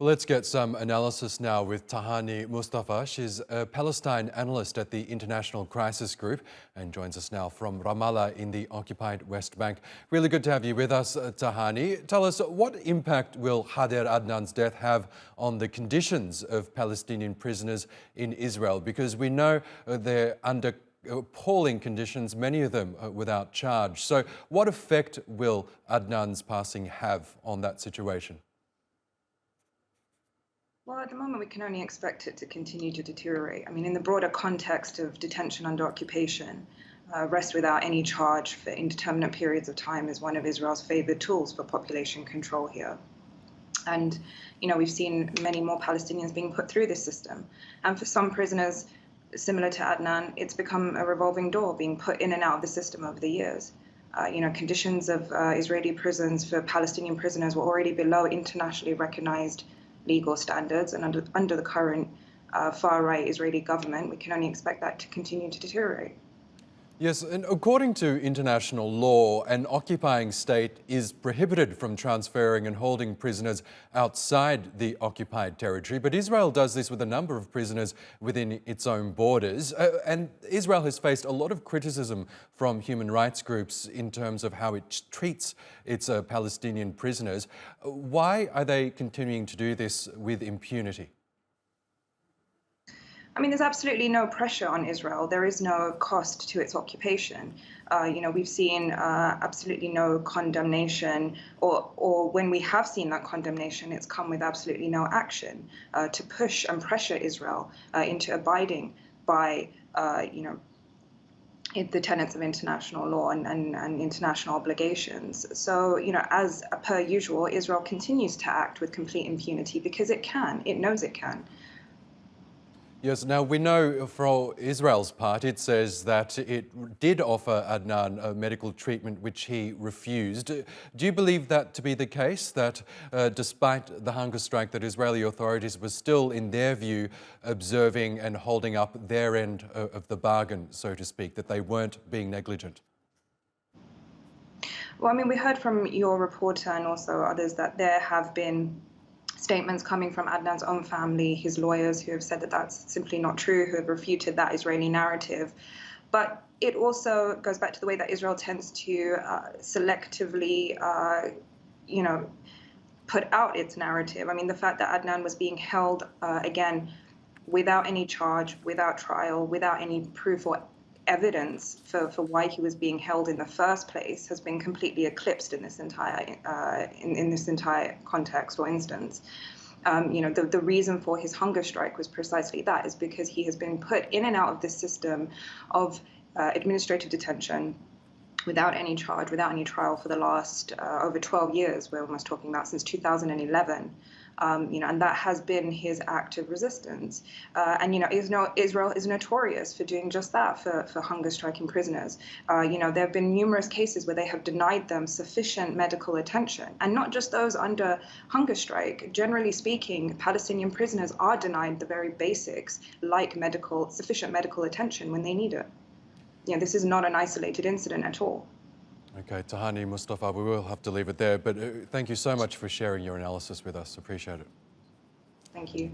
Well, let's get some analysis now with Detainee Mustafa. She's a Palestine analyst at the International Crisis Group and joins us now from Ramallah in the occupied West Bank. Really good to have you with us, Detainee. Tell us, what impact will Khader Adnan's death have on the conditions of Palestinian prisoners in Israel? Because we know they're under appalling conditions, many of them without charge. So what effect will Adnan's passing have on that situation? Well, at the moment, we can only expect it to continue to deteriorate. I mean, in the broader context of detention under occupation, arrest without any charge for indeterminate periods of time is one of Israel's favored tools for population control here. And, we've seen many more Palestinians being put through this system. And for some prisoners, similar to Adnan, it's become a revolving door, being put in and out of the system over the years. Conditions of Israeli prisons for Palestinian prisoners were already below internationally recognized legal standards, and under the current far-right Israeli government, we can only expect that to continue to deteriorate. Yes, and according to international law, an occupying state is prohibited from transferring and holding prisoners outside the occupied territory, but Israel does this with a number of prisoners within its own borders. And Israel has faced a lot of criticism from human rights groups in terms of how it treats its Palestinian prisoners. Why are they continuing to do this with impunity? I mean, there's absolutely no pressure on Israel. There is no cost to its occupation. We've seen absolutely no condemnation, or when we have seen that condemnation, it's come with absolutely no action to push and pressure Israel into abiding by, the tenets of international law and international obligations. So, as per usual, Israel continues to act with complete impunity because it can. It knows it can. Yes, now we know for Israel's part, it says that it did offer Adnan medical treatment which he refused. Do you believe that to be the case, that despite the hunger strike, that Israeli authorities were still, in their view, observing and holding up their end of the bargain, so to speak, that they weren't being negligent? Well, I mean, we heard from your reporter and also others that there have been statements coming from Adnan's own family, his lawyers, who have said that that's simply not true, who have refuted that Israeli narrative. But it also goes back to the way that Israel tends to selectively, put out its narrative. I mean, the fact that Adnan was being held, again, without any charge, without trial, without any proof or evidence for why he was being held in the first place has been completely eclipsed in this entire in this entire context or instance. The reason for his hunger strike was precisely that, is because he has been put in and out of this system of administrative detention without any charge, without any trial for the last over 12 years. We're almost talking about since 2011. And that has been his act of resistance. Israel is notorious for doing just that, for hunger striking prisoners. There have been numerous cases where they have denied them sufficient medical attention, and not just those under hunger strike. Generally speaking, Palestinian prisoners are denied the very basics, like sufficient medical attention when they need it. This is not an isolated incident at all. Okay, Detainee Mustafa, we will have to leave it there, but thank you so much for sharing your analysis with us. Appreciate it. Thank you.